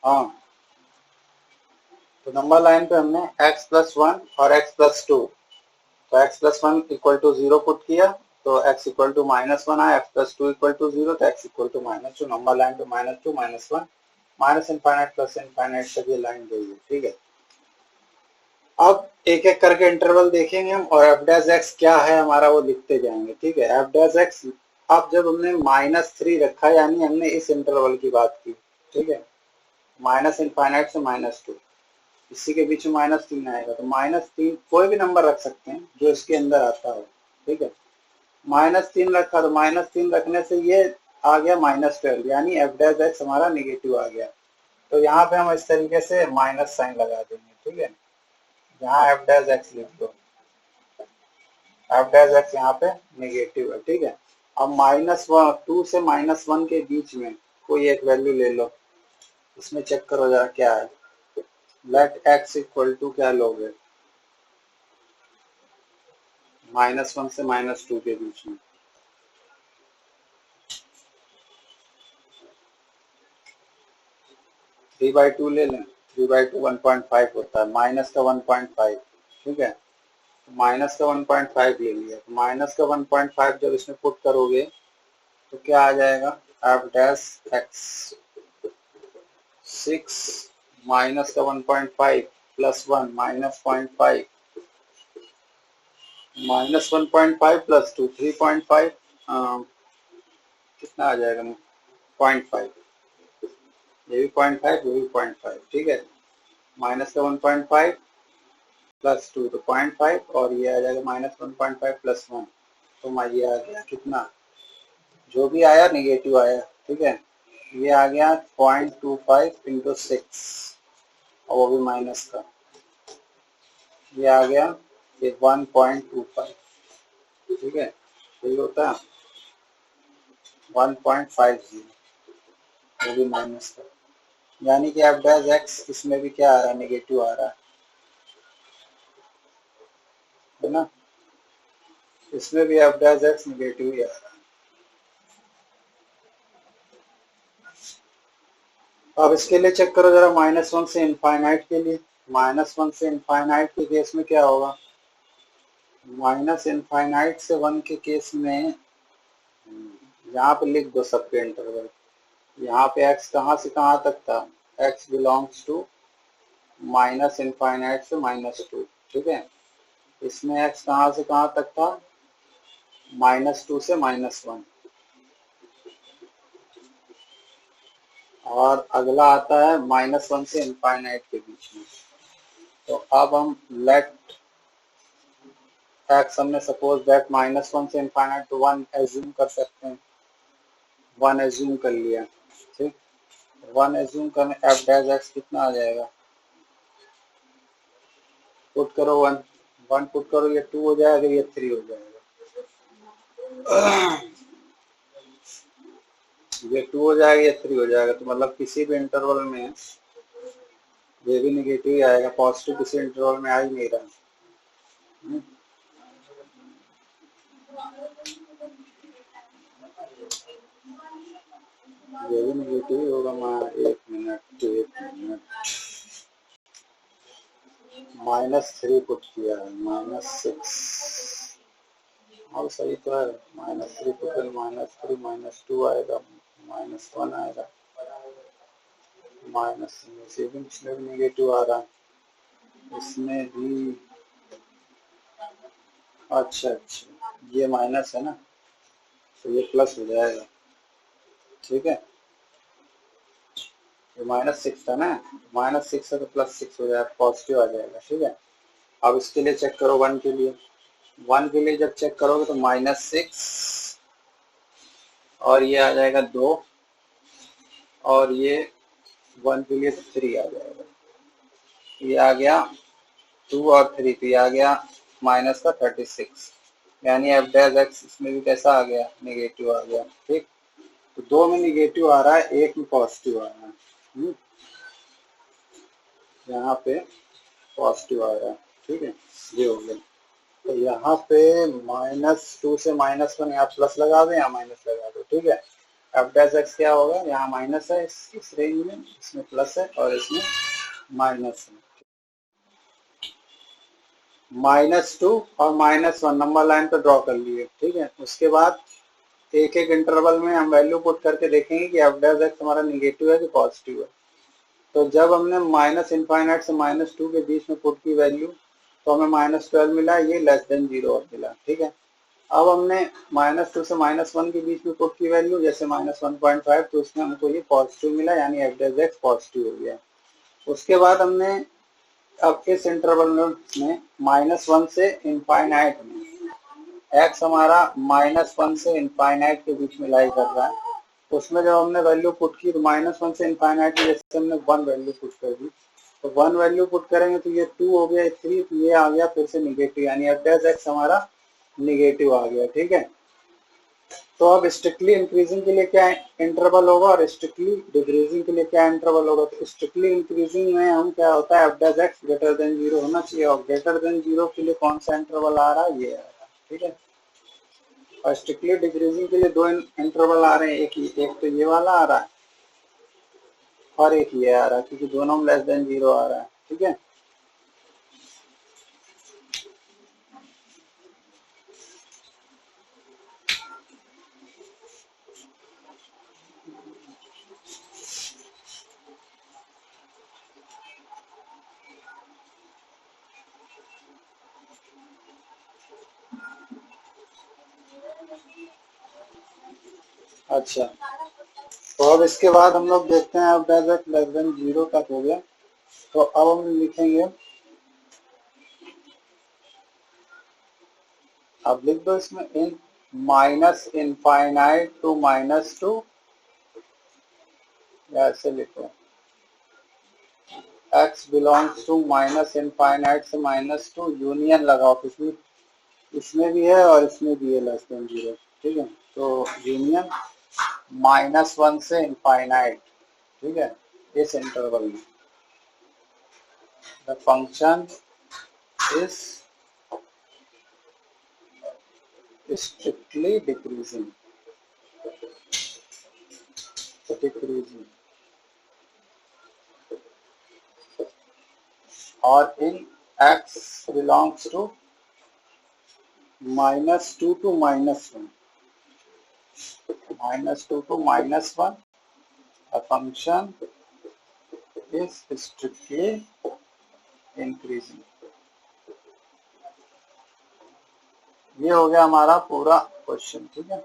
हाँ, तो number line पे हमने x+1 और x+2, तो x+1 इक्वल टू 0 पुट किया, तो x इक्वल टू -1 आया, x+2 इक्वल टू 0, तो x equal to -2। Number line पे -2 -1 माइनस इनफाइनाइट प्लस इनफाइनाइट तक ये लाइन गई है। ठीक है, अब एक एक करके इंटरवल देखेंगे हम और एफ डैश एक्स क्या है हमारा वो लिखते जाएंगे। ठीक है, एफ डैश एक्स अब जब हमने -3 रखा यानी हमने इस इंटरवल की बात की। ठीक है, माइनस इनफाइनाइट से -2, इसी के बीच में -3 आएगा, तो -3 कोई भी नंबर रख सकते हैं जो इसके अंदर आता है। ठीक है, -3 रखा तो -3 रखने से ये आ गया -12, यानी एफ डैश एक्स हमारा निगेटिव आ गया। तो यहाँ पे हम इस तरीके से माइनस साइन लगा देंगे। ठीक है, यहाँ एफ डैश एक्स लिख दो, एफ डैश एक्स यहाँ पे नेगेटिव है। ठीक है, अब -2 से -1 के बीच में कोई एक वैल्यू ले लो, इसमें चेक करो जरा क्या है। लेट एक्स इक्वल टू क्या लोगे, -1 से -2 के बीच में। 3/2 ले लें, 3/2 1.5 होता है, माइनस का 1.5। ठीक है, माइनस का 1.5 ले लिया, तो माइनस का 1.5 जब इसमें पुट करोगे तो क्या आ जाएगा, एफ डैश एक्स 6 माइनस का 1.5 प्लस 1 -0.5 -1.5 प्लस 2 3.5, कितना आ जाएगा 0.5, ये भी 0.5 ये भी 0.5। ठीक है, माइनस का 1.5 प्लस 2 तो 0.5 और ये आ जाएगा -1.5 प्लस 1, तो ये आ गया कितना, जो भी आया निगेटिव आया। ठीक है, ये आ गया 0.25 इंटू 6 और वो भी माइनस का, ये आ गया ये 1.25। ठीक है, यही होता है 1.50, वो भी माइनस का, यानी कि एफ डैश एक्स इसमें भी क्या आ रहा है, नेगेटिव आ रहा है ना, इसमें भी एफ डैश एक्स नेगेटिव ही आ रहा है। अब इसके लिए चेक करो जरा -1 से इनफाइनाइट के लिए, -1 से इनफाइनाइट के केस में क्या होगा, माइनस इनफाइनाइट से 1 के केस में यहाँ पे लिख दो सबके इंटरवल, यहाँ पे x कहाँ से कहाँ तक था, x belongs to minus infinite से -2। ठीक है, इसमें x कहाँ से कहाँ तक था, -2 से -1, और अगला आता है -1 से इनफाइनाइट के बीच में। तो अब हम लेट x हमने सपोज दैट -1 से इनफाइनाइट तो 1 एज्यूम कर सकते हैं, 1 एज्यूम कर लिया। ठीक, 1 एज्यूम करने एफ डैश एक्स कितना आ जाएगा, पुट करो 1 1 पुट करो, ये 2 हो जाएगा, ये 3 हो जाएगा, ये 2 हो जाएगा, ये 3 हो जाएगा, तो मतलब किसी भी इंटरवल में ये भी निगेटिव ही आएगा, पॉजिटिव किसी इंटरवल में आ ही नहीं रहा। ये भी निगेटिव ही होगा। एक मिनट -3 पुट किया है, -6, और सही तो है, -3 पुट कर -3 -2 आएगा, -1 आएगा, माइनस सेविंग, इसमें भी निगेटिव आ रहा है, इसमें भी, अच्छा अच्छा ये माइनस है ना, तो ये प्लस हो जाएगा। ठीक है, ये -6 था ना, -6 है तो +6 हो जाएगा, पॉजिटिव आ जाएगा। ठीक है, अब इसके लिए चेक करो 1 के लिए, 1 के लिए जब चेक करोगे तो -6 और ये आ जाएगा 2 और ये 1 के लिए 3 आ जाएगा, ये आ गया 2 और 3, तो ये आ गया माइनस का 36, यानी एफ डैश एक्स इसमें भी कैसा आ गया, नेगेटिव आ गया। ठीक, तो 2 में निगेटिव आ रहा है, 1 में पॉजिटिव आ रहा है, यहाँ पे पॉजिटिव आ रहा है। ठीक है, ये हो गया, तो यहाँ पे -2 से -1 यहाँ प्लस लगा दो या माइनस लगा दो। ठीक है, एफ डैश एक्स क्या होगा, यहाँ माइनस है इस रेंज में, इसमें प्लस है और इसमें माइनस है। -2 और -1 नंबर लाइन पे ड्रॉ कर लिए, ठीक है। उसके बाद एक एक इंटरवल में हम वैल्यू पुट करके देखेंगे कि एफ डैश एक्स हमारा निगेटिव है कि पॉजिटिव है। तो जब हमने माइनस इनफाइनाइट से -2 के बीच में पुट की वैल्यू, तो हमें -12 मिला, ये लेस देन 0 और मिला, ठीक है। अब हमने -2 से -1 के बीच में पुट की वैल्यू, जैसे -1.5, तो उसमें हमको ये पॉजिटिव मिला, यानी एफ डैश एक्स पॉजिटिव हो गया। उसके बाद हमने अब इस इंटरवल में -1 से इनफाइनाइट में एक्स हमारा -1 से इनफाइनाइट के बीच में लाई कर रहा है, उसमें जब हमने वैल्यू पुट की तो -1 से इनफाइनाइट में जैसे हमने 1 वैल्यू पुट कर दी, तो 1 वैल्यू पुट करेंगे तो ये 2 हो गया, 3, तो ये आ गया फिर से निगेटिव, यानी एफ डैश एक्स हमारा निगेटिव आ गया, ठीक है। तो अब स्ट्रिक्टली इंक्रीजिंग के लिए क्या इंटरवल होगा और स्ट्रिक्टली डिक्रीजिंग के लिए क्या इंटरवल होगा। तो स्ट्रिक्टली इंक्रीजिंग में हम क्या होता है, F dash x greater than 0 होना चाहिए, और ग्रेटर देन 0 के लिए कौन सा इंटरवल आ रहा है, ये आ रहा है, ठीक है। और स्ट्रिक्टली डिक्रीजिंग के लिए दो इंटरवल आ रहे हैं, एक तो ये वाला आ रहा है और एक ये आ रहा है, क्योंकि दोनों में लेस देन 0 आ रहा है, ठीक है। अच्छा, तो अब इसके बाद हम लोग देखते हैं, अब डैश एक्स लेस देन 0 तक हो गया, तो अब हम लिखेंगे, अब लिख दो इसमें इन माइनस इनफाइनाइट टू -2, ऐसे लिखो, x belongs to minus infinite से -2, यूनियन लगाओ, क्योंकि इसमें भी है और इसमें भी है लेस देन 0, ठीक है। तो यूनियन -1 से इनफाइनाइट, ठीक है, इस इंटरवल में the function is strictly decreasing, और इन x belongs to -2 to -1, -2 to -1, a function is strictly increasing। ये हो गया हमारा पूरा क्वेश्चन, ठीक है।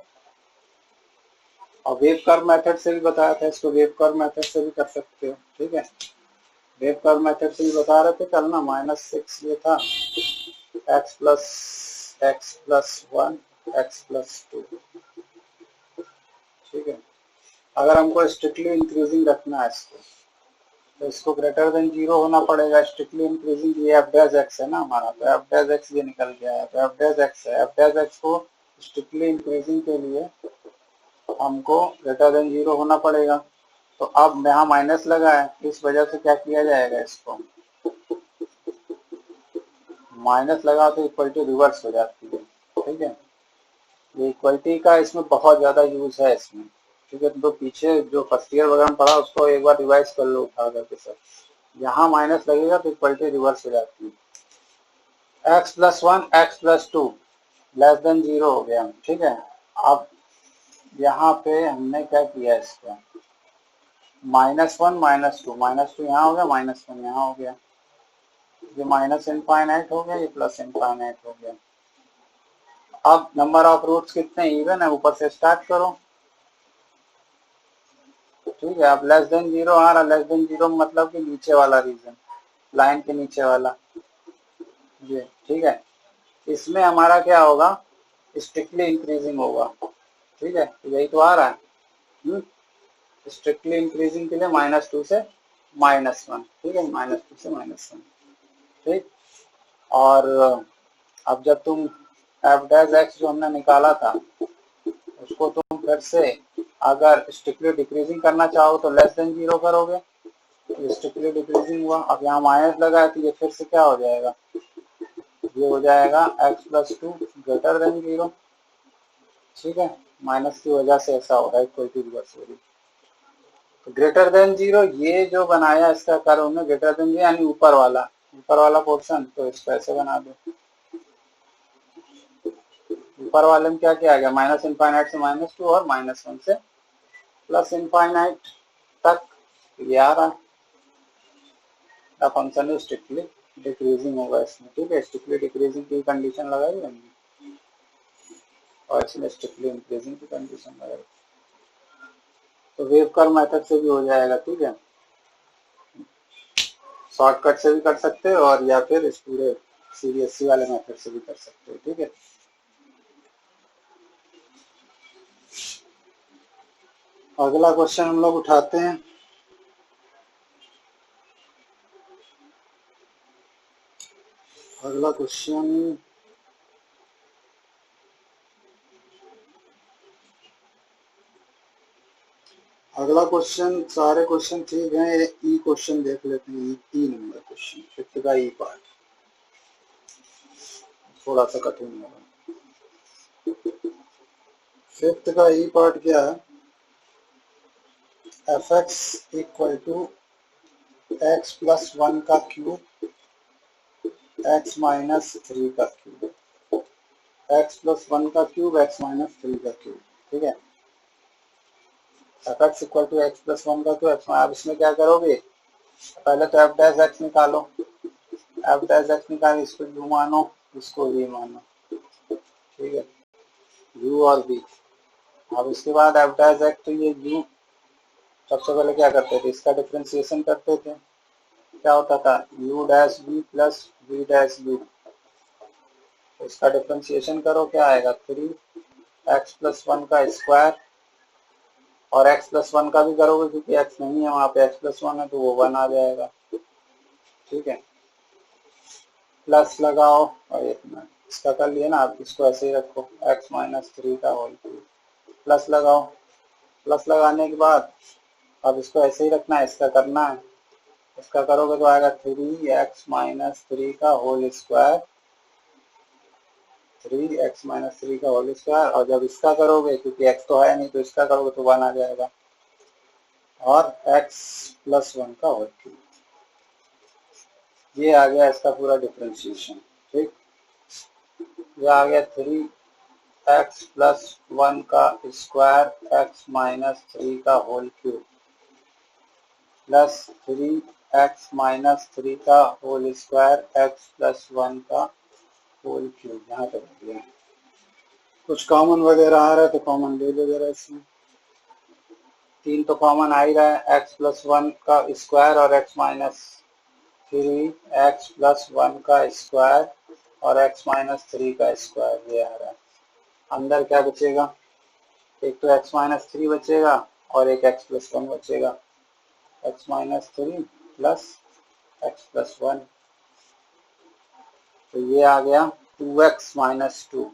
और वेव कर्व मेथड से भी बताया था, इसको वेव कर्व मेथड से भी कर सकते हो, ठीक है। वेव कर्व मेथड से भी बता रहे थे कल ना, -6 ये था, x + x+1 x+2, ठीक है। अगर हमको स्ट्रिक्टली इंक्रीजिंग रखना है इसको, तो इसको ग्रेटर देन 0 होना पड़ेगा। स्ट्रिक्टली इंक्रीजिंग ये एफ डैश एक्स है ना हमारा, तो एफ डैश एक्स ये निकल गया है, तो एफ डैश एक्स है। एफ डैश एक्स को स्ट्रिक्टली इंक्रीजिंग के लिए हमको ग्रेटर देन 0 होना पड़ेगा। तो अब यहाँ माइनस लगा है, इस वजह से क्या किया जाएगा, इसको माइनस लगा तो इक्वलिटी रिवर्स हो जाती है, ठीक है। ये इक्वलिटी का इसमें बहुत ज्यादा यूज है इसमें, ठीक है। तो पीछे जो फर्स्ट ईयर वगैरह में पढ़ा उसको एक बार रिवाइज कर लो उठा करके सब। यहाँ माइनस लगेगा तो इक्वलिटी रिवर्स हो जाती है। x+1 x+2 लेस देन 0 हो गया, ठीक है। अब यहाँ पे हमने क्या किया, इसको -1 -2 यहाँ हो गया, -1 यहाँ हो गया, ये माइनस इनफाइनाइट हो गया, ये प्लस इनफाइनाइट हो गया। अब नंबर ऑफ रूट्स कितने इवन है, ऊपर से स्टार्ट करो, ठीक है। अब लेस देन 0 आ रहा, लेस देन 0 मतलब कि नीचे वाला रीजन, लाइन के नीचे वाला ये, ठीक है। इसमें हमारा क्या होगा, स्ट्रिक्टली इंक्रीजिंग होगा, ठीक है। यही तो आ रहा है, स्ट्रिक्टली इंक्रीजिंग के लिए -2 से -1, ठीक है, -2 से -1, ठीक। और अब जब तुम एफ डैश एक्स जो हमने निकाला था उसको तुम फिर से अगर स्ट्रिक्टली डिक्रीजिंग करना चाहो तो लेस देन 0 करोगे, तो स्ट्रिक्टली डिक्रीजिंग हुआ। अब यहाँ माइनस लगा है तो ये फिर से क्या हो जाएगा, ये हो जाएगा x+2 ग्रेटर देन 0, ठीक है, माइनस की वजह से ऐसा हो रहा है, इक्वल टू रिवर्स हो रही। तो ग्रेटर देन जीरो ये जो बनाया इसका कर्व में ग्रेटर देन जीरो यानी ऊपर वाला पोर्शन, तो इसको ऐसे बना दो। ऊपर वाले में क्या क्या आ गया, माइनस इनफाइनाइट से -2 और -1 से प्लस इनफाइनाइट तक ये आ रहा है। फंक्शन है स्ट्रिक्टली डिक्रीजिंग होगा इसमें, ठीक है, स्ट्रिक्टली डिक्रीजिंग की कंडीशन लगाई हमने और इसमें स्ट्रिक्टली इंक्रीजिंग की कंडीशन लगाई। तो वेव कर्व मेथड से भी हो जाएगा, ठीक है, शॉर्टकट से भी कर सकते हो और या फिर इस पूरे सीबीएसई वाले मेथड से भी कर सकते हो, ठीक है। अगला क्वेश्चन हम लोग उठाते हैं। अगला क्वेश्चन सारे क्वेश्चन ठीक हैं, ई क्वेश्चन देख लेते हैं। ई नंबर क्वेश्चन, फिफ्थ का ई पार्ट थोड़ा सा कठिन होगा। फिफ्थ का ई पार्ट क्या है, f x equal to x plus 1 का क्यूब एक्स माइनस 3 का क्यूब, एक्स प्लस 1 का क्यूब एक्स माइनस 3 का क्यूब, ठीक है। F x equal to x plus 1 का क्यूब एक्स, आप इसमें क्या करोगे, पहले तो एफ डैश एक्स निकालो, एफ डैश एक्स निकाल, इसको यू मानो, इसको वी मानो, ठीक है, यू और वी। अब इसके बाद एफ डैश एक्स, तो ये यू सबसे पहले क्या करते थे, इसका डिफ्रेंसिएशन करते थे, क्या होता था u dash b plus v dash b, इसका डिफ्रेंसिएशन करो, क्या आएगा 3 एक्स प्लस 1 का स्क्वायर, और x प्लस 1 का भी करोगे क्योंकि x नहीं है वहां पे, x प्लस 1 है तो वो 1 आ जाएगा, ठीक है। प्लस लगाओ और एक मिनट इसका कर लिया ना, आप इसको ऐसे ही रखो, x माइनस 3 का होल क्यूब, प्लस लगाओ, प्लस लगाने के बाद अब इसको ऐसे ही रखना है, इसका करना है, इसका करोगे तो आएगा 3x माइनस 3 का होल स्क्वायर, 3x माइनस 3 का होल स्क्वायर, और जब इसका करोगे क्योंकि x तो है नहीं तो इसका करोगे तो 1 आ जाएगा, और x प्लस 1 का होल क्यूब, ये आ गया इसका पूरा डिफ्रेंशिएशन, ठीक। ये आ गया 3x प्लस 1 का स्क्वायर x माइनस 3 का whole cube plus 3x minus 3 का होल स्क्वायर x प्लस 1 का होल क्यूब, यहाँ तक दिया। कुछ कॉमन वगैरह आ रहा है तो कॉमन ले लो जरा इसमें, 3 तो कॉमन आ ही रहा है, x प्लस 1 का स्क्वायर और x माइनस 3x प्लस 1 का स्क्वायर और x माइनस 3 का स्क्वायर, ये आ रहा है। अंदर क्या बचेगा, एक तो x माइनस 3 बचेगा और एक x प्लस 1 बचेगा, x minus 3 plus x plus 1, तो ये आ गया 2x minus 2,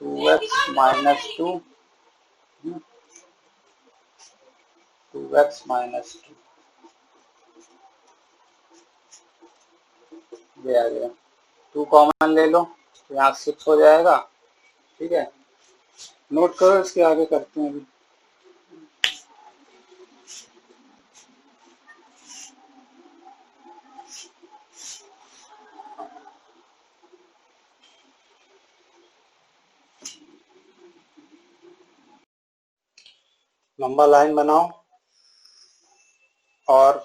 2x minus 2, 2x minus 2, ये आ गया। 2 कॉमन ले लो तो यहाँ 6 हो जाएगा, ठीक है। नोट करो, इसके आगे करते हैं अभी। लंबा लाइन बनाओ और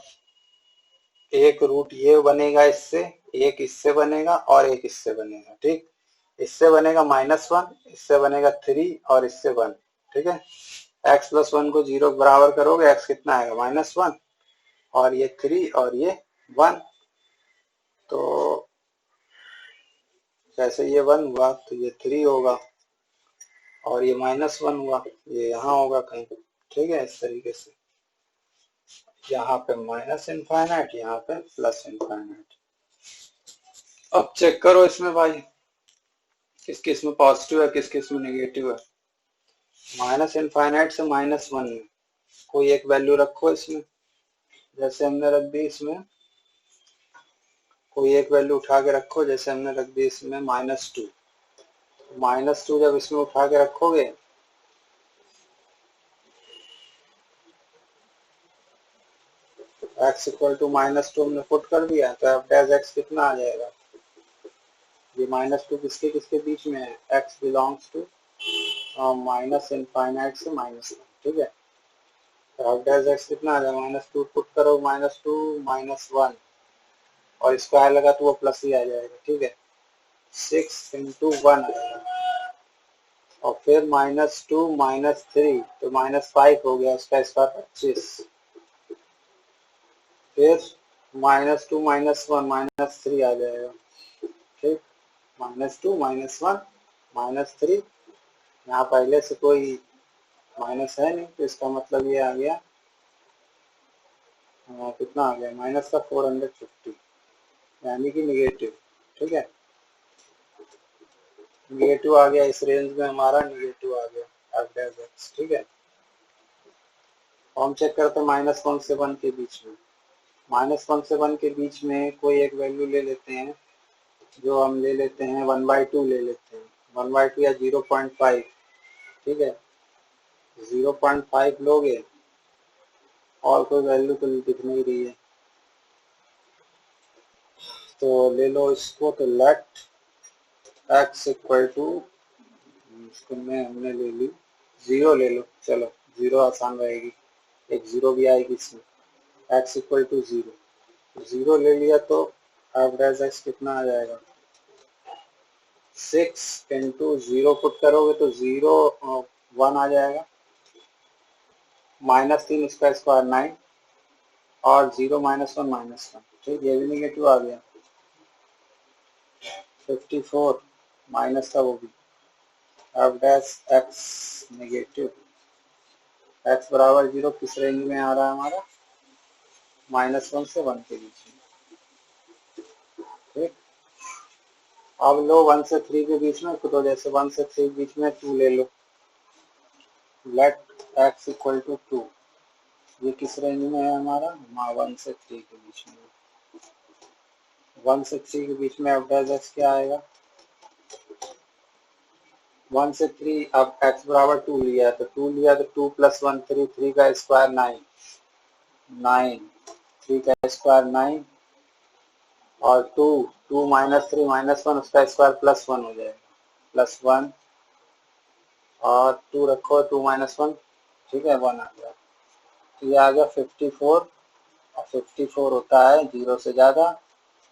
एक रूट ये बनेगा इससे, एक इससे बनेगा और एक इससे बनेगा, ठीक। इससे बनेगा -1, इससे बनेगा 3 और इससे 1, ठीक है। x प्लस 1 को 0 के बराबर करोगे, x कितना आएगा -1 और ये 3 और ये 1, तो जैसे ये 1 हुआ तो ये 3 होगा और ये -1 हुआ, ये यहाँ होगा कहीं, ठीक है। इस तरीके से यहाँ पे माइनस इनफाइनाइट, यहाँ पे प्लस इनफाइनाइट। अब चेक करो इसमें भाई, किस किस में पॉजिटिव है किस किस में नेगेटिव है। माइनस इनफाइनाइट से -1 में कोई एक वैल्यू रखो इसमें, जैसे हमने रख दी इसमें, कोई एक वैल्यू उठा के रखो, जैसे हमने रख दी इसमें -2, -2 जब इसमें उठा के रखोगे x इक्वल टू -2 हमने पुट कर दिया तो f डैश x कितना आ जाएगा। ये -2 किसके किसके बीच में है, x belongs to minus infinite से -1, ठीक है। तो f डैश x कितना आ जाएगा, -2 पुट करो, -2 -1 और स्क्वायर लगा तो वो प्लस ही आ जाएगा, ठीक है। 6 इंटू 1 आएगा और फिर -2 -3 तो -5 हो गया, उसका स्क्वायर 25, फिर -2 -1 -3 आ जाएगा, ठीक। -2 -1 -3, यहाँ पहले से कोई माइनस है नहीं तो इसका मतलब ये आ गया कितना आ गया, माइनस का 450 यानी कि निगेटिव, ठीक है। निगेटिव आ गया, इस रेंज में हमारा निगेटिव आ गया f डैश x, ठीक है। हम चेक करते हैं -1 से 1 के बीच में, -1 से 1 के बीच में कोई एक वैल्यू ले लेते हैं, जो हम ले लेते हैं 1/2 ले लेते हैं, 1/2 या 0.5, ठीक है। 0.5 लोगे और कोई वैल्यू तो दिख नहीं रही है तो ले लो इसको, तो लेट x इक्वल टू, इसको में हमने ले ली 0 ले लो, चलो 0 आसान रहेगी, एक 0 भी आएगी इसमें, x इक्वल टू 0, 0 ले लिया तो f डैश x कितना आ जाएगा, 6 इंटू 0 पुट करोगे तो 0 1 आ जाएगा, -3 इसका स्क्वायर 9 और 0 -1 -1, ठीक, ये भी निगेटिव आ गया, 54 माइनस का वो भी, f dash x negative, x बराबर 0 किस रेंज में आ रहा है हमारा, -1 से 1 के बीच में, ठीक। अब लो 1 से 3 के बीच में, तो जैसे 1 से 3 के बीच में 2 ले लो, लेट x इक्वल टू 2, ये किस रेंज में है हमारा, 1 से 3 के बीच में, 1 से 3 के बीच में f डैश x क्या आएगा, 1 से 3, अब x बराबर 2 लिया तो 2 लिया तो 2 + 1 3, 3 का स्क्वायर 9, 9, 3 का स्क्वायर 9 और 2 2 -3 -1 उसका स्क्वायर +1 हो जाएगा, +1 और 2 रखो, 2 -1, ठीक है, 1 आ गया, तो ये आ गया 54 और 54 होता है 0 से ज़्यादा,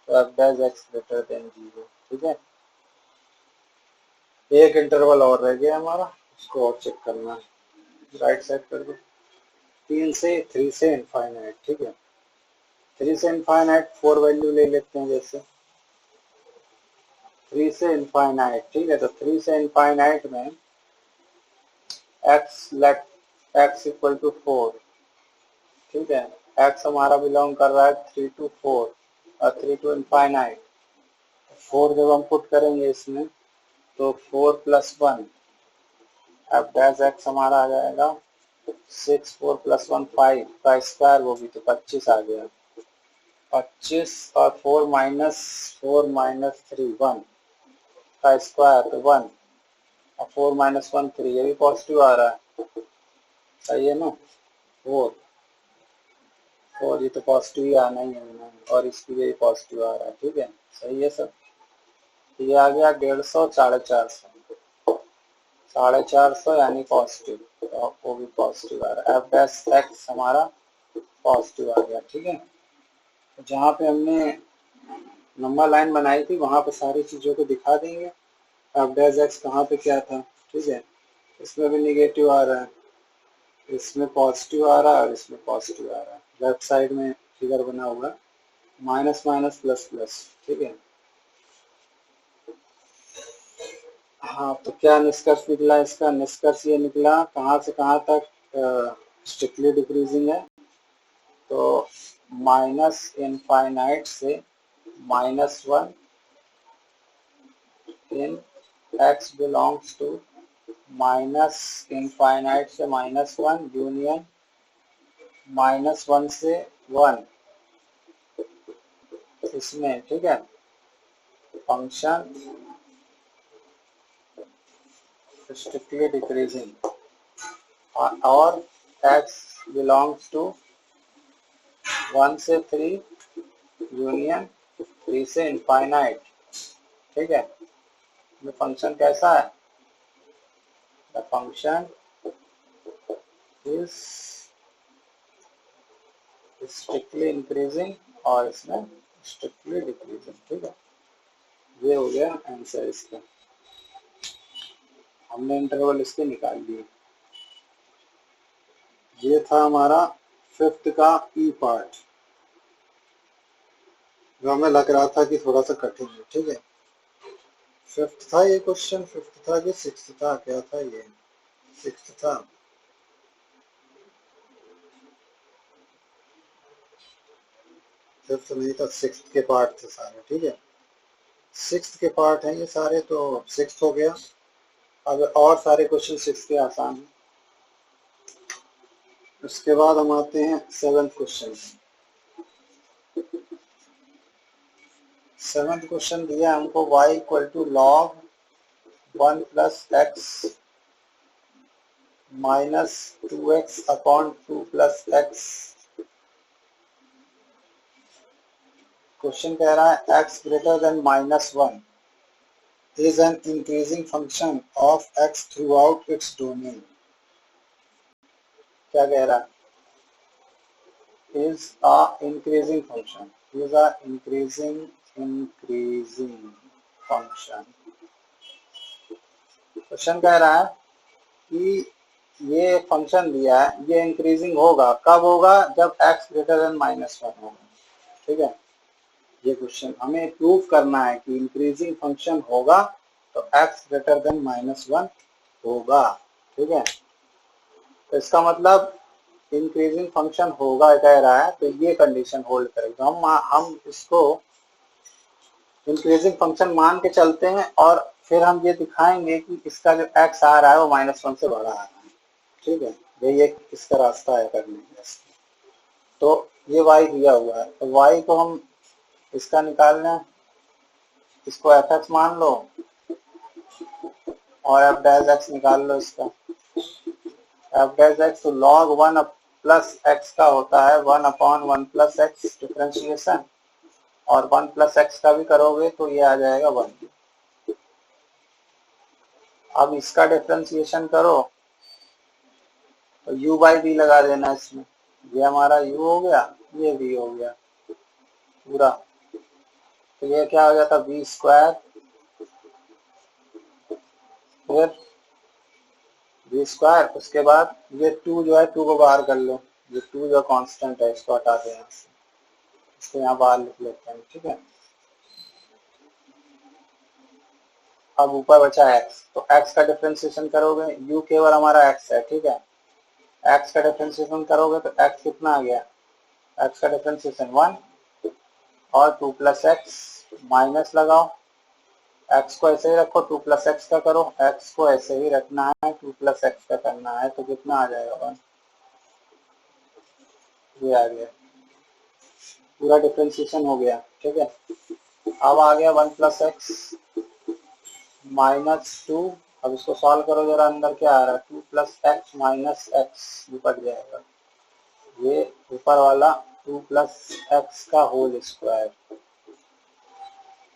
तो f dash x greater then 0, ठीक है। एक इंटरवल और रह गया हमारा, उसको और चेक करना है, राइट साइड कर दो, 3 से इनफाइनाइट, ठीक है। 3 से इनफाइनाइट 4 वैल्यू ले लेते हैं, जैसे 3 से इनफाइनाइट, ठीक है। तो 3 से इनफाइनाइट में x let x equal to 4, ठीक है। x हमारा बिलोंग कर रहा है 3 to 4 और 3 to इनफाइनाइट, 4 जब हम पुट करेंगे इसमें तो 4 + 1 f डैश x हमारा आ जाएगा 6, 4 + 1 5 का स्क्वायर, वो भी तो 25 आ गया, 25 और 4 -3 1 का स्क्वायर तो 1 और 4 -1 3, ये भी पॉजिटिव आ रहा है, सही है ना, 4 ये तो पॉजिटिव ही आना ही है और इसकी भी पॉजिटिव आ रहा है, ठीक है, सही है सब। ये आ गया 150 450, 450 यानी पॉजिटिव, तो वो भी पॉजिटिव आ रहा है, f डैश x हमारा पॉजिटिव आ गया, ठीक है। तो जहाँ पे हमने नंबर लाइन बनाई थी वहाँ पे सारी चीज़ों को दिखा देंगे, f डैश x कहाँ पे क्या था, ठीक है। इसमें भी निगेटिव आ रहा है, इसमें पॉजिटिव आ रहा है और इसमें पॉजिटिव आ रहा है, लेफ्ट साइड में फिगर बना हुआ है माइनस माइनस प्लस प्लस, ठीक है। हाँ, तो क्या निष्कर्ष निकला इसका, निष्कर्ष ये निकला कहाँ से कहाँ तक स्ट्रिक्टली डिक्रीजिंग है, तो माइनस इनफाइनाइट से -1 in x belongs to minus infinite से -1 यूनियन -1 से 1 इसमें, ठीक है। फंक्शन स्ट्रिक्टली डिक्रीजिंग और x बिलोंग्स टू 1 से 3 यूनियन 3 से इनफाइनाइट। ठीक है, ये फंक्शन कैसा है? The function is strictly increasing और इसमें स्ट्रिक्टली डिक्रीजिंग। ठीक है, ये हो गया आंसर इसका। हमने इंटरवल इसके निकाल लिए। ये था हमारा फिफ्थ का ई पार्ट, जो हमें लग रहा था कि थोड़ा सा कठिन है। ठीक है, फिफ्थ था ये क्वेश्चन, फिफ्थ था कि सिक्स्थ था, क्या था ये? सिक्स्थ था। फिफ्थ नहीं था, सिक्स्थ के पार्ट थे सारे। ठीक है, सिक्स्थ के पार्ट हैं ये सारे, तो सिक्स्थ हो गया। अब और सारे क्वेश्चन सिक्स्थ के आसान हैं। उसके बाद हम आते हैं सेवेंथ क्वेश्चन। सेवेंथ क्वेश्चन दिया हमको y equal to log 1 plus x minus 2x upon 2 plus x. Question कह रहा है x greater than -1 is an increasing function of x throughout its domain। क्या कह रहा है? is a increasing function, is a increasing function। Question कह रहा है कि ये फंक्शन दिया है, ये इंक्रीजिंग होगा। कब होगा? जब x ग्रेटर देन -1 होगा। ठीक है, ये क्वेश्चन हमें प्रूव करना है कि इंक्रीजिंग फंक्शन होगा तो x ग्रेटर देन -1 होगा। ठीक है, तो इसका मतलब इंक्रीजिंग फंक्शन होगा कह रहा है, तो ये कंडीशन होल्ड करेगा। हम इसको इंक्रीजिंग फंक्शन मान के चलते हैं और फिर हम ये दिखाएंगे कि इसका जो x आ रहा है वो -1 से बड़ा आ रहा है। ठीक है, यही एक इसका रास्ता है करने का। तो ये y दिया हुआ है, तो y को हम इसका निकालना है, इसको fx मान लो और f डैश x निकाल लो इसका। f डैश x तो log 1 प्लस x का होता है 1 अपॉन 1 प्लस एक्स डिफरेंशिएशन, और 1 प्लस एक्स का भी करोगे तो ये आ जाएगा 1। अब इसका डिफरेंशिएशन करो तो u बाई वी लगा देना इसमें। ये हमारा u हो गया, ये v हो गया पूरा। तो ये क्या हो जाता? v स्क्वायर, फिर v स्क्वायर, उसके बाद ये 2 जो है 2 को बाहर कर लो, ये 2 जो कांस्टेंट है इसको हटा दें यहाँ से, इसको यहाँ बाहर लिख लेते हैं। ठीक है, अब ऊपर बचा x, तो x का डिफरेंशिएशन करोगे, u केवल हमारा x है। ठीक है, x का डिफरेंशिएशन करोगे तो x कितना आ गया? x का डिफरेंशिएशन 1 और 2 प्लस एक्स माइनस लगाओ, x को ऐसे ही रखो, 2 प्लस एक्स का करो, x को ऐसे ही रखना है, 2 प्लस एक्स का करना है, तो कितना आ जाएगा? 1। ये आ गया, पूरा डिफरेंशिएशन हो गया। ठीक है, अब आ गया 1 प्लस एक्स -2। अब इसको सॉल्व करो जरा, अंदर क्या आ रहा है? 2 प्लस एक्स माइनस एक्स निपट जाएगा। ये ऊपर वाला 2 प्लस एक्स का होल स्क्वायर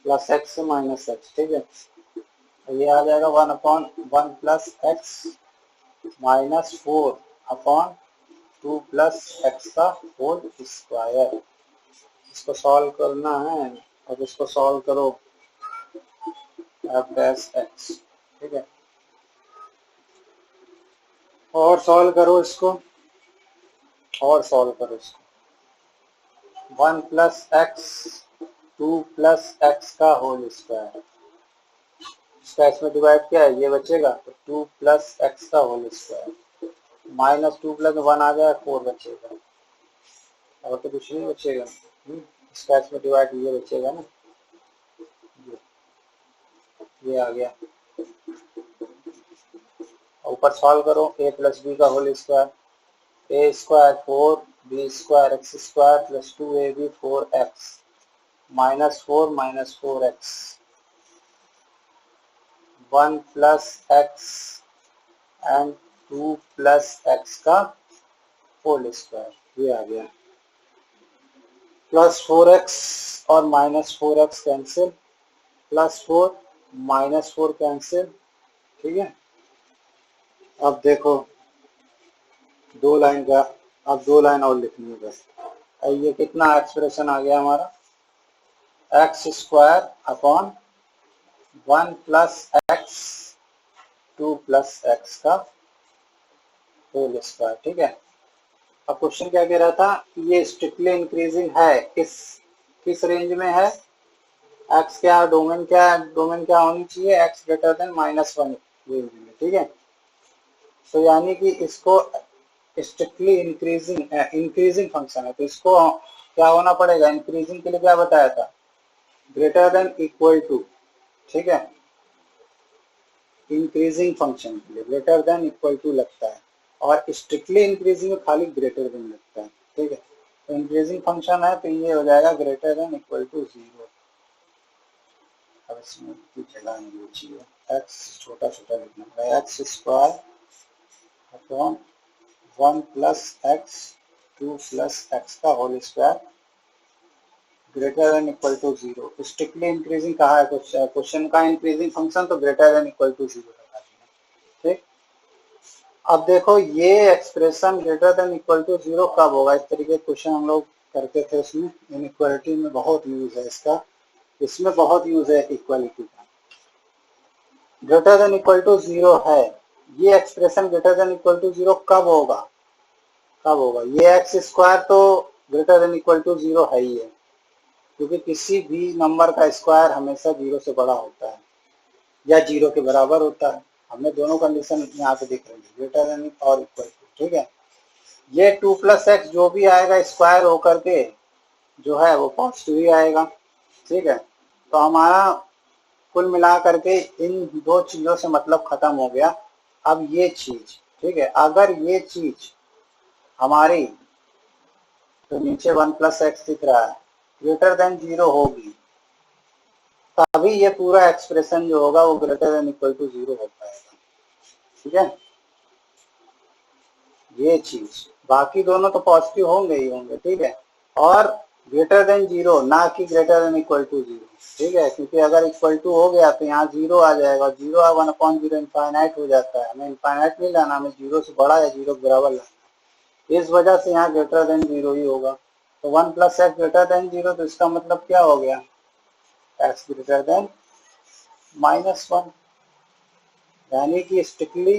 प्लस एक्स से माइनस एक्स। ठीक है, तो ये आ जाएगा 1 upon 1 plus x minus 4 upon 2 plus x का होल स्क्वायर। इसको सॉल्व करना है, और इसको सॉल्व करो एफ डैश एक्स। ठीक है, और सॉल्व करो इसको, और सॉल्व करो इसको। 1 प्लस एक्स 2 प्लस एक्स का होल स्क्वायर, इसका इसमें डिवाइड क्या है? ये बचेगा, तो 2 प्लस एक्स का होल स्क्वायर माइनस 2 प्लस 1 आ जाए 4 बचेगा, और तो कुछ नहीं बचेगा। इसका इसमें डिवाइड ये बचेगा ना, ये आ गया। ऊपर सॉल्व करो, a प्लस बी का whole square, a square 4 b square x square plus 2ab 4x -4 -4x 1 plus x and 2 plus x का होल स्क्वायर, ये आ गया। प्लस 4x और minus 4x cancel, plus 4 minus 4 cancel, ठीक है। अब देखो दो लाइन का, अब दो लाइन और लिखनी है बस। ये कितना एक्सप्रेशन आ गया हमारा, x square upon 1 plus x 2 plus x का होल स्क्वायर, ठीक है। अब क्वेश्चन क्या कह रहा था, ये स्ट्रिक्टली इंक्रीजिंग है, किस रेंज में है, एक्स क्या डोमेन, डोमेन क्या होनी चाहिए, एक्स ग्रेटर देन -1 रेंज में, ठीक है। तो यानी कि इसको स्ट्रिक्टली इंक्रीजिंग फंक्शन है, तो इसको क्या होना पड़ेगा, इंक्रीजिंग के लिए क्या बताया था, ग्रेटर देन इक्वल टू, ठीक है। इंक्रीजिंग फंक्शन के लिए ग्रेटर देन इक्वल टू लगता है, और स्ट्रिक्टली इंक्रीजिंग में खाली ग्रेटर देन लगता है, ठीक है। तो इंक्रीजिंग फंक्शन है तो ये हो जाएगा ग्रेटर देन इक्वल टू 0। अब इसमें कुछ जगह नहीं चाहिए, एक्स छोटा छोटा लिखना है, x square upon 1 plus x 2 plus x का whole square greater than equal to 0। Strictly increasing कहा है क्वेश्चन का, इंक्रीजिंग फंक्शन, तो ग्रेटर देन इक्वल टू 0 लगा दिया, ठीक। अब देखो ये expression greater than equal to 0 कब होगा, इस तरीके क्वेश्चन हम लोग करते थे, उसमें इनइक्वालिटी में बहुत यूज है इसका, इसमें बहुत यूज है इक्वालिटी का। ग्रेटर देन इक्वल टू 0 है, ये expression greater than equal to 0 कब होगा, कब होगा, ये एक्स स्क्वायर तो ग्रेटर देन इक्वल टू 0 है ही है, क्योंकि किसी भी नंबर का स्क्वायर हमेशा 0 से बड़ा होता है या 0 के बराबर होता है। हमें दोनों कंडीशन यहाँ पे दिख रही है, ग्रेटर देन और इक्वल टू, ठीक है। ये 2 प्लस एक्स जो भी आएगा स्क्वायर होकर के जो है वो पॉजिटिव ही आएगा, ठीक है। तो हमारा कुल मिला करके इन दो चीजों से मतलब खत्म हो गया। अब ये चीज, ठीक है, अगर ये चीज हमारी, तो नीचे 1 प्लस एक्स दिख रहा है, ग्रेटर देन 0 होगी, तभी ये पूरा एक्सप्रेशन जो होगा वो ग्रेटर देन इक्वल टू 0 हो पाएगा, ठीक है। ये चीज, बाकी दोनों तो पॉजिटिव होंगे ही होंगे, ठीक है। और ग्रेटर देन 0, ना कि ग्रेटर देन इक्वल टू 0, ठीक है, क्योंकि अगर इक्वल टू हो गया तो यहाँ 0 आ जाएगा, 0 1/0 इनफाइनाइट हो जाता है, हमें इनफाइनाइट नहीं लाना, हमें 0 से बड़ा या 0 के बराबर लाना, इस वजह से यहाँ ग्रेटर देन 0 ही होगा। तो 1 प्लस एक्स ग्रेटर देन 0, तो इसका मतलब क्या हो गया, एक्स ग्रेटर देन -1, यानी कि स्ट्रिक्टली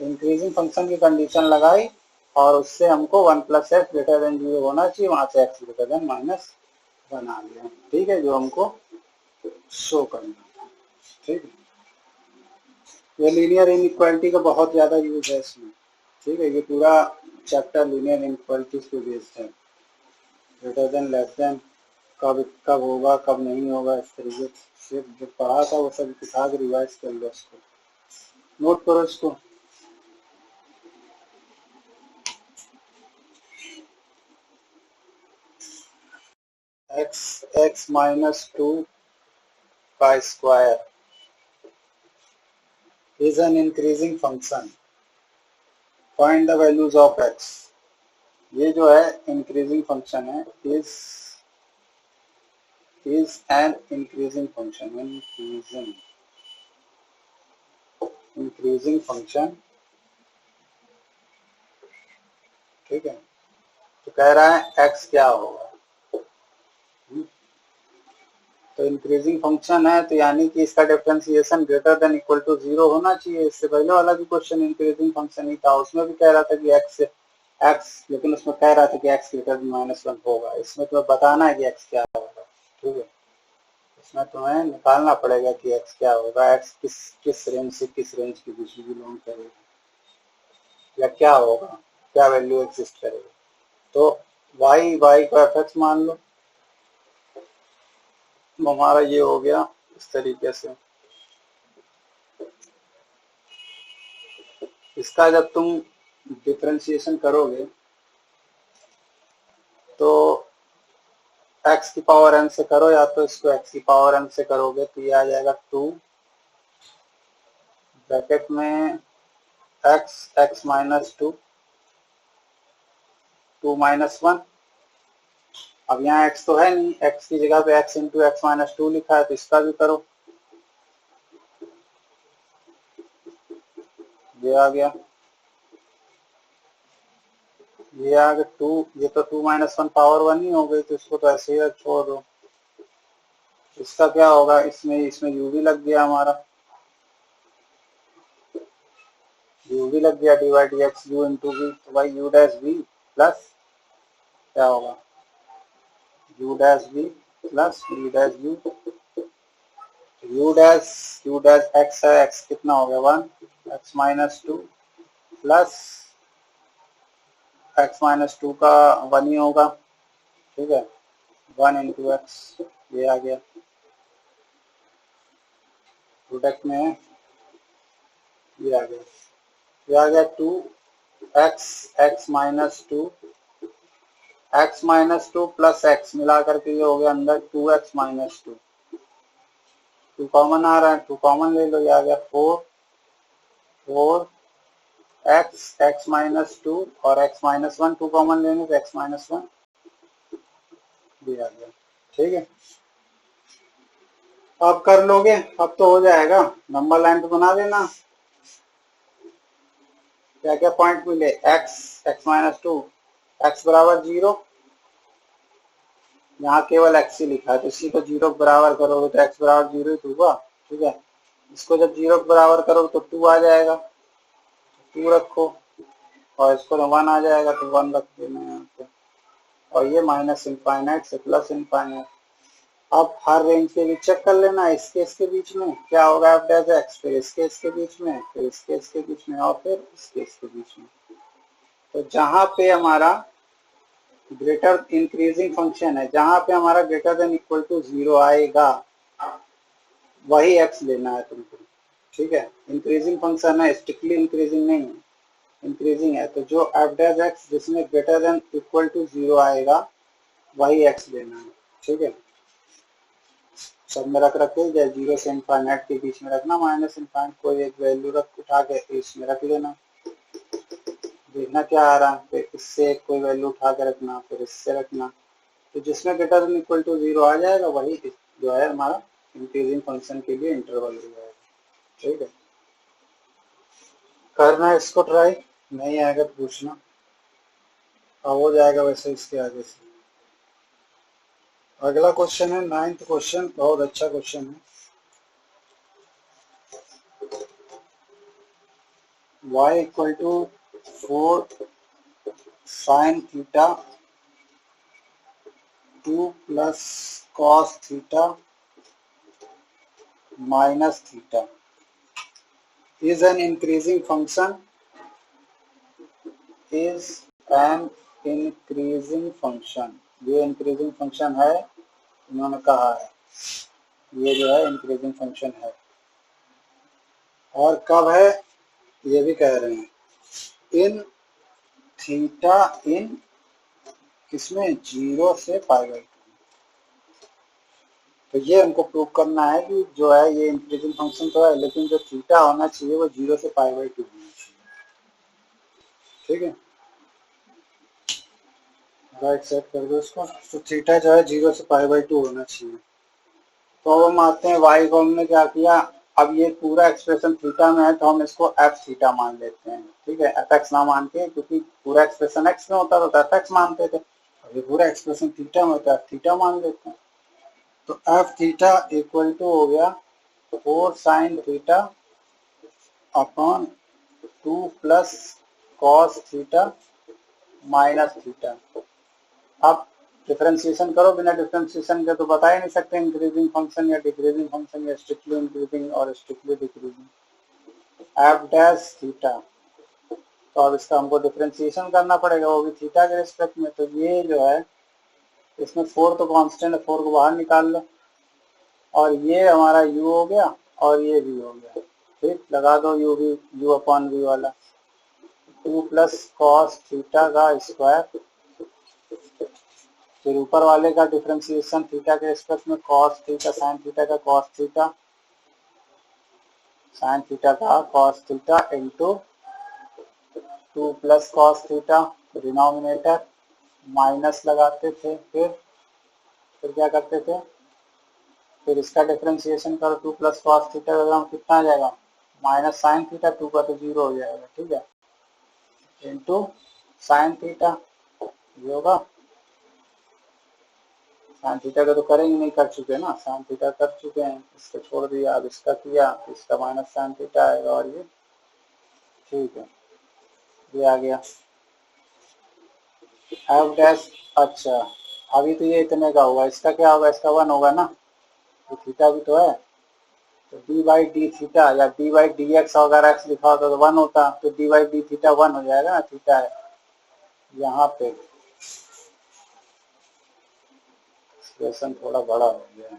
इंक्रीजिंग फंक्शन की कंडीशन लगाई और उससे हमको 1 प्लस एक्स ग्रेटर देन 0 होना चाहिए, वहां से एक्स ग्रेटर देन -1 बना लिया, ठीक है, जो हमको शो करना था, ठीक है। ये लीनियर इनइक्वालिटी का बहुत ज्यादा यूज है इसमें, ठीक है। ये पूरा चैप्टर लीनियर इनइक्वालिटी पे बेस्ड है, ग्रेटर देन लेस देन कब कब होगा कब नहीं होगा, इस तरीके से जो पढ़ा था वो सब दिखा के रिवाइज कर लो, उसको नोट करो इसको। x -2 का square is an increasing function, find the values of x। ये जो है इंक्रीजिंग फंक्शन है, is an increasing function, increasing function, ठीक है। तो कह रहा है x क्या होगा, तो इंक्रीजिंग फंक्शन है तो यानी कि इसका differentiation greater than equal to 0 होना चाहिए। इससे पहले वाला भी क्वेश्चन इंक्रीजिंग फंक्शन ही था, उसमें भी कह रहा था कि एक्स, लेकिन उसमें कह रहा था कि एक्स ग्रेटर देन -1 होगा। इसमें तुम्हें बताना है कि एक्स क्या होगा, ठीक है। इसमें तुम्हें निकालना पड़ेगा कि एक्स क्या होगा, एक्स किस रेंज से किस रेंज के बीच में बिलोंग करेगा, या क्या होगा, क्या वैल्यू एग्जिस्ट करेगा। तो वाई को एफ एक्स मान लो, हमारा ये हो गया इस तरीके से। इसका जब तुम डिफरेंशिएशन करोगे तो x की पावर n से करो, या तो इसको x की पावर n से करोगे तो ये आ जाएगा 2 ब्रैकेट में x माइनस 2 2 माइनस 1। अब यहाँ x तो है नहीं, x की जगह पे x इंटू एक्स माइनस 2 लिखा है, तो इसका भी करो। ये आ गया, ये आ गया 2, ये तो 2 माइनस 1 पावर 1 ही हो गई, तो इसको तो ऐसे ही छोड़ दो। इसका क्या होगा, इसमें u भी लग गया हमारा, u भी लग गया, divide x u into v, तो भाई u डैश v प्लस क्या होगा, u dash v plus v dash u dash x है, x कितना हो गया 1, x minus 2 plus x minus 2 का 1 ही होगा, ठीक है, 1 इंटू एक्स, ये आ गया। प्रोडक्ट में ये आ गया, ये आ गया 2x minus 2, x minus 2 plus x मिला करके ये हो गया अंदर 2x माइनस 2, 2 कॉमन आ रहा है, 2 कॉमन ले लो, ये आ गया 4 x माइनस 2 और x माइनस 1 2 कॉमन लेंगे तो x माइनस 1 भी आ गया, ठीक है। अब कर लोगे, अब तो हो जाएगा, नंबर लाइन तो बना लेना। क्या क्या पॉइंट मिले, x माइनस 2, x बराबर 0, यहाँ केवल x ही लिखा है, तो इसी को 0 बराबर करोगे तो x बराबर 0 ही होगा, ठीक है। इसको जब 0 बराबर करोगे तो 2 आ जाएगा, 2 रखो, और इसको 1 आ जाएगा तो 1 रख देना यहाँ पे, और ये माइनस इनफाइनाइट से प्लस इनफाइनाइट। अब हर रेंज के लिए चेक कर लेना, इसके इसके बीच में क्या होगा एफ डैश एक्स, फिर इसके इसके बीच में, फिर इसके इसके बीच में, और फिर इसके इसके बीच में। तो जहां पे हमारा ग्रेटर इंक्रीजिंग फंक्शन है, जहां पे हमारा ग्रेटर देन इक्वल टू 0 आएगा, वही एक्स लेना है तुमको, ठीक है। इंक्रीजिंग फंक्शन है, स्ट्रिक्टली इंक्रीजिंग नहीं है, इंक्रीजिंग है, तो जो एफ डैश एक्स जिसमें ग्रेटर देन इक्वल टू 0 आएगा वही एक्स लेना है, ठीक है। सब में रख रखे, या 0 से इनफाइनाइट के बीच में रखना, माइनस इनफाइनाइट कोई एक वैल्यू रख उठा के इसमें रख लेना, देखना क्या आ रहा है, फिर इससे कोई वैल्यू उठा के रखना, फिर इससे रखना, तो जिसमें ग्रेटर देन इक्वल टू 0 आ जाएगा वही जो है हमारा इंक्रीजिंग फंक्शन के लिए इंटरवल हो जाएगा, ठीक है। करना है इसको ट्राई, नहीं आएगा तो पूछना, अब हो जाएगा वैसे इसके आगे से। अगला क्वेश्चन है 9th क्वेश्चन, बहुत अच्छा क्वेश्चन है। y equal to 4 sine theta 2 plus cos theta minus theta is an increasing function, is an increasing function, ये इंक्रीजिंग फंक्शन है, इन्होंने कहा है ये जो है इंक्रीजिंग फंक्शन है, और कब है ये भी कह रहे हैं, इन थीटा इन किसमें 0 से पाई बाई 2, तो ये हमको प्रूव करना है कि जो है ये इंक्रीजिंग फंक्शन तो है, लेकिन जो थीटा होना चाहिए वो 0 से पाई बाई 2 होना चाहिए, ठीक है। राइट सेट कर दो इसको, तो थीटा जो है 0 से पाई बाई 2 होना चाहिए। तो अब हम आते हैं y को हमने क्या किया, अब ये पूरा एक्सप्रेशन थीटा में है तो हम इसको एफ थीटा मान लेते हैं, ठीक है, एफ एक्स ना मान के, क्योंकि पूरा एक्सप्रेशन एक्स में होता तो एफ एक्स मानते थे, अब ये पूरा एक्सप्रेशन थीटा में होता है, एफ थीटा मान लेते हैं। तो एफ थीटा इक्वल टू हो गया 4 sine theta upon 2 plus cos theta minus theta. अब डिफरेंशिएशन करो, बिना डिफरेंशिएशन के तो बता ही नहीं सकते इंक्रीजिंग फंक्शन या डिक्रीजिंग फंक्शन या स्ट्रिक्टली इंक्रीजिंग और strictly decreasing. F dash theta, तो अब इसका हमको डिफरेंशिएशन करना पड़ेगा, वो भी थीटा के रिस्पेक्ट में, तो ये जो है इसमें 4 तो कांस्टेंट है, 4 को बाहर निकाल लो, और ये हमारा u हो गया और ये v हो गया, ठीक, लगा दो u भी, u अपॉन v वाला, 2 प्लस कॉस थीटा का स्क्वायर, फिर ऊपर वाले का डिफरेंशिएशन थीटा के रिस्पेक्ट में, कॉस थीटा साइन थीटा का कॉस थीटा, साइन थीटा का cos theta into 2 plus cos theta, denominator minus लगाते थे, फिर क्या करते थे, फिर इसका डिफरेंशिएशन करो, 2 प्लस कॉस थीटा का कितना आ जाएगा, माइनस साइन थीटा, 2 का तो 0 हो जाएगा, ठीक है, इंटू साइन थीटा, ये होगा, साइन थीटा का तो करेंगे नहीं, कर चुके ना, साइन थीटा कर चुके हैं, इसको छोड़ दिया, अब इसका किया, इसका माइनस साइन थीटा आएगा, और ये ठीक है, ये आ गया एफ डैश। अच्छा, अभी तो ये इतने का होगा, इसका क्या होगा, इसका 1 होगा ना, तो थीटा भी तो है, तो डी बाई डी थीटा या डी बाई डी एक्स, अगर एक्स लिखा होता तो 1 होता, तो डी बाई डी थीटा 1 हो जाएगा ना, थीटा है यहाँ पे, एक्सप्रेशन थोड़ा बड़ा हो गया,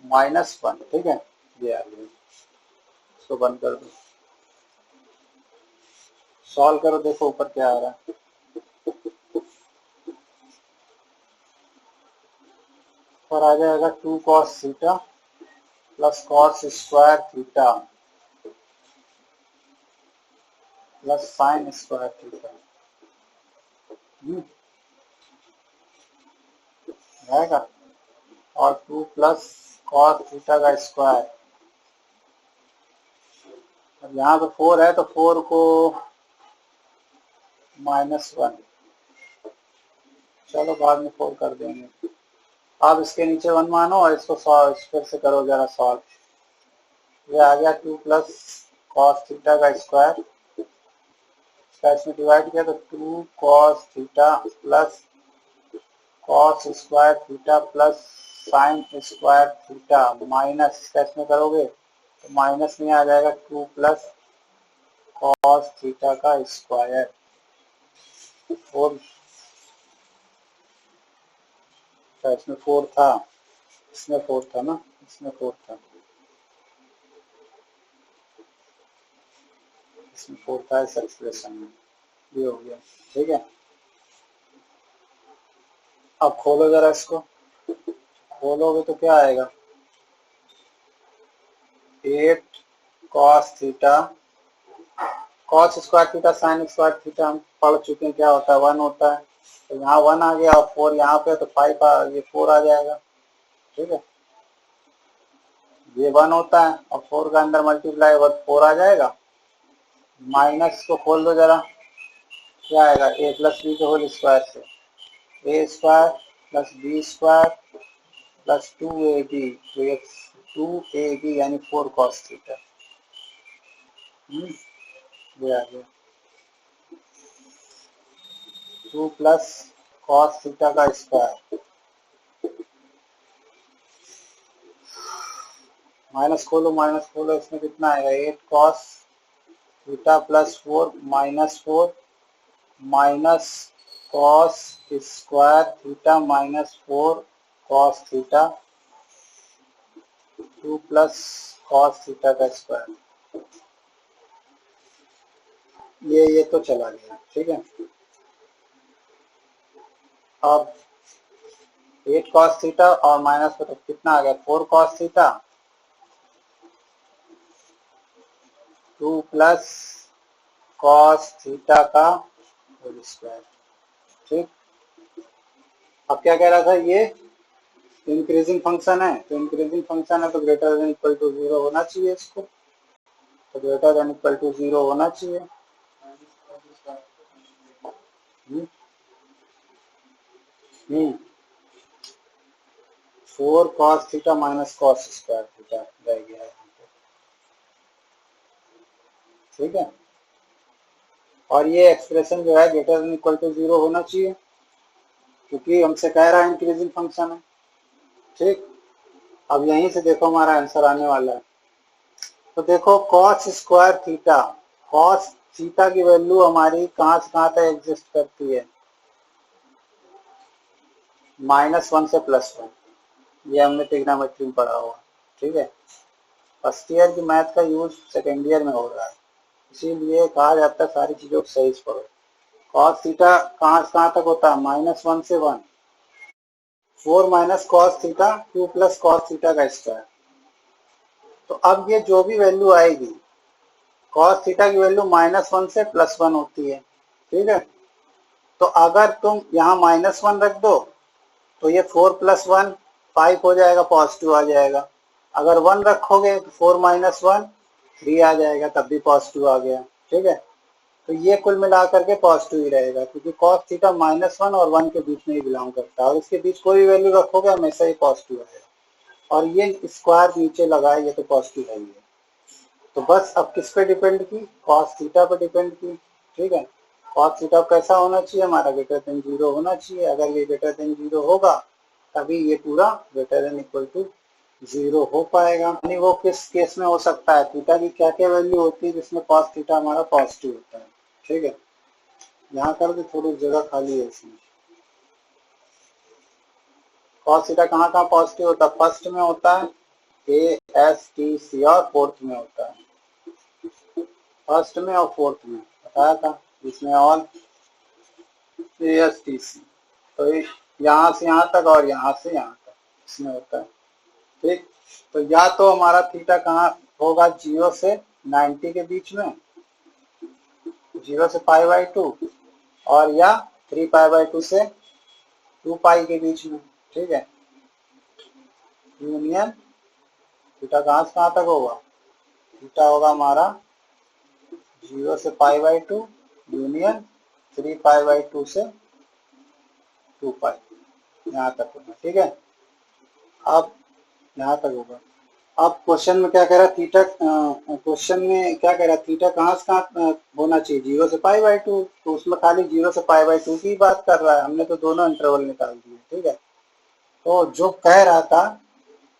-1, ठीक है, ये आ गया, इसको बंद कर दो, सॉल्व करो, देखो ऊपर क्या आ रहा है, ऊपर आ जाएगा 2 cos theta plus cos square theta plus sine square theta, आएगा, और 2 प्लस cos थीटा का स्क्वायर, अब यहाँ पे 4 है तो 4 को -1, चलो बाद में 4 कर देंगे, आप इसके नीचे 1 मानो और इसको सॉल्व फिर से करो जरा सॉल्व, ये आ गया 2 प्लस cos थीटा का स्क्वायर, इसमें डिवाइड किया तो 2 cos theta plus cos square theta plus sine square theta minus, इसमें करोगे तो माइनस में आ जाएगा 2 प्लस cos थीटा का स्क्वायर, और इसमें 4 था, इसमें 4 था ना, इसमें 4 था, इसमें 4 था इस एक्सप्रेशन में, ये हो गया, ठीक है, अब खोलो जरा इसको, खोलोगे तो क्या आएगा, 8 cos theta, cos square theta sine square theta हम पढ़ चुके हैं, क्या होता है, 1 होता है, तो यहाँ 1 आ गया, और 4 यहाँ पे तो 5 ये 4 आ जाएगा, ठीक है, ये 1 होता है और 4 का अंदर मल्टीप्लाई 4 आ जाएगा, माइनस को खोल दो जरा, क्या आएगा, a प्लस बी के होल स्क्वायर से, A square plus B square plus 2ab, तो ये 2ab यानी 4 cos थीटा, ये आ गया 2 प्लस cos थीटा का स्क्वायर, माइनस खोलो, इसमें कितना आएगा, 8 cos theta plus 4 -4 minus cos square theta minus 4 cos theta 2 plus cos theta का स्क्वायर, ये तो चला गया, ठीक है, अब 8 cos थीटा और माइनस तो कितना आ गया, 4 cos theta 2 plus cos theta का होल स्क्वायर, ठीक, अब क्या कह रहा था, ये इंक्रीजिंग फंक्शन है, तो इंक्रीजिंग फंक्शन है तो ग्रेटर देन इक्वल टू 0 होना चाहिए, इसको तो ग्रेटर देन इक्वल टू 0 होना चाहिए, 4 cos theta minus cos square theta रह गया है, ठीक है, और ये एक्सप्रेशन जो है ग्रेटर देन इक्वल टू 0 होना चाहिए, क्योंकि हमसे कह रहा है इंक्रीजिंग फंक्शन है, ठीक, अब यहीं से देखो हमारा आंसर आने वाला है, तो देखो cos square theta, cos theta की वैल्यू हमारी कहाँ से कहाँ तक एग्जिस्ट करती है, -1 से +1, ये हमने ट्रिग्नोमेट्री में पढ़ा हुआ, ठीक है, फर्स्ट ईयर की मैथ का यूज सेकेंड ईयर में हो रहा है, इसीलिए कहा जाता है सारी चीजों को सही से पढ़ो। कॉस थीटा कहाँ से कहाँ तक होता है, -1 से 1। 4 minus cos theta 2 plus cos theta का स्क्वायर। तो अब ये जो भी वैल्यू आएगी, कॉस थीटा की वैल्यू -1 से +1 होती है, ठीक है। तो अगर तुम यहाँ -1 रख दो तो ये 4 + 1 5 हो जाएगा, पॉजिटिव आ जाएगा। अगर 1 रखोगे तो 4 - 1 3 आ जाएगा, तब भी पॉजिटिव आ गया, ठीक है। तो ये कुल मिला करके पॉजिटिव ही रहेगा, क्योंकि कॉस थीटा -1 और 1 के बीच में ही बिलोंग करता है, और इसके बीच कोई भी वैल्यू रखोगे हमेशा ही पॉजिटिव आएगा। और ये स्क्वायर नीचे लगा है, ये तो पॉजिटिव है ही है। तो बस अब किस पे डिपेंड की, कॉस थीटा पे डिपेंड की, ठीक है। कॉस थीटा कैसा होना चाहिए, हमारा >0 होना चाहिए। अगर ये >0 होगा तभी ये पूरा >= 0 हो पाएगा। यानी वो किस केस में हो सकता है, थीटा की क्या क्या वैल्यू होती है जिसमें कॉस थीटा हमारा पॉजिटिव होता है, ठीक है। यहाँ कर दे, थोड़ी जगह खाली है इसमें। कॉस थीटा कहाँ कहाँ पॉजिटिव होता है, फर्स्ट में होता है ए एस टी सी और फोर्थ में होता है, फर्स्ट में और फोर्थ में बताया था, इसमें और ए एस टी सी। तो यहाँ से यहाँ तक और यहाँ से यहाँ तक इसमें होता है, ठीक। तो या तो हमारा थीटा कहाँ होगा, 0 से 90 के बीच में, 0 से π/2, और या 3π/2 से 2π के बीच में, ठीक है। यूनियन थीटा कहाँ से कहाँ तक होगा, थीटा होगा हमारा 0 से π/2 यूनियन 3π/2 से 2π, यहाँ तक होगा, ठीक है। अब यहाँ तक होगा। अब क्वेश्चन में क्या कह रहा है, थीटा क्वेश्चन में क्या कह रहा है, थीटा कहाँ से कहाँ होना चाहिए, 0 से π/2, तो उसमें खाली 0 से π/2 की बात कर रहा है, हमने तो दोनों इंटरवल निकाल दिए, ठीक है। तो जो कह रहा था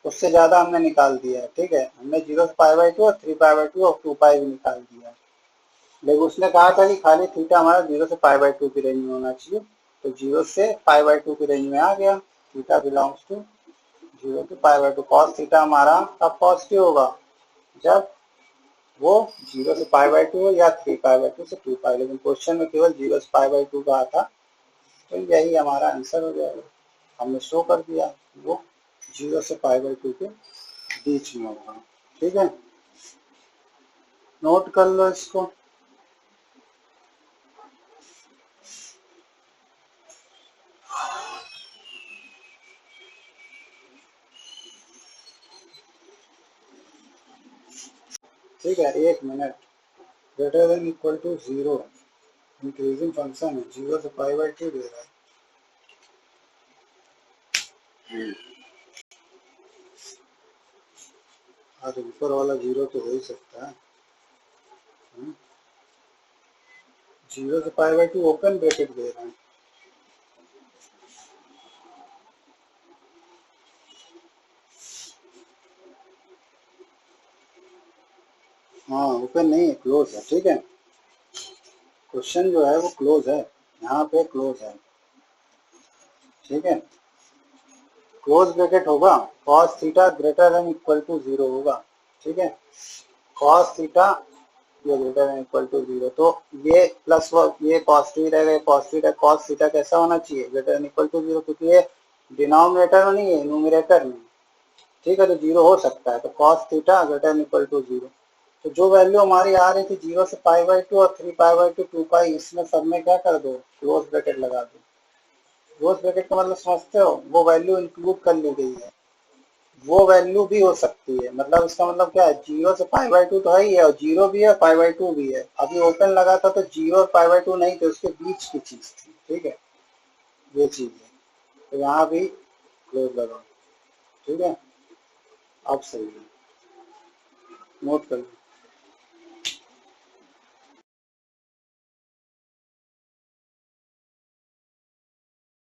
उससे ज्यादा हमने निकाल दिया है, ठीक है। हमने 0 से π/2 और 3π/2 और 2π भी निकाल दिया है, लेकिन उसने कहा था कि खाली थीटा हमारा 0 से π/2 की रेंज में होना चाहिए। तो 0 से π/2 की रेंज में आ गया, theta belongs to 0 to π/2। Cos theta हमारा कब पॉजिटिव होगा, जब वो 0 से π/2 हो या 3π/2 से 2π, लेकिन क्वेश्चन में केवल 0 से π/2 कहा था, तो यही हमारा आंसर हो जाएगा। हमने शो कर दिया वो 0 से π/2 के बीच में होगा, ठीक है। नोट कर लो इसको। ठीक है, 1 मिनट। > 0 इंक्रीजिंग फंक्शन है, 0 से π/2 दे रहा है। और ऊपर वाला 0 तो हो ही सकता है, 0 से π/2 ओपन ब्रैकेट दे रहा है। हाँ ओपन नहीं है, क्लोज है, ठीक है। क्वेश्चन जो है वो क्लोज है, यहाँ पे क्लोज है, ठीक है। क्लोज ब्रैकेट होगा, cos थीटा > 0 होगा, ठीक है। cos थीटा > 0, तो ये प्लस ये पॉजिटिव रहेगा, पॉजिटिव है। cos थीटा कैसा होना चाहिए, > 0, क्योंकि ये डिनोमिनेटर में नहीं है, न्यूमरेटर में, ठीक है। तो 0 हो सकता है, तो cos थीटा > 0। तो जो वैल्यू हमारी आ रही थी 0 से π/2 और 3π/2 2π, इसमें सब में क्या कर दो, क्लोज ब्रैकेट लगा दो। क्लोज ब्रैकेट का मतलब समझते हो, वो वैल्यू इंक्लूड कर ली गई है, वो वैल्यू भी हो सकती है। मतलब इसका मतलब क्या है, 0 से π/2 तो है ही है, और 0 भी है, π/2 भी है। अभी ओपन लगा था तो 0 और π/2 नहीं थे, उसके बीच की चीज थी, ठीक है, ये चीज है। तो यहाँ भी क्लोज लगाओ, ठीक है। अब सही है, नोट कर लो।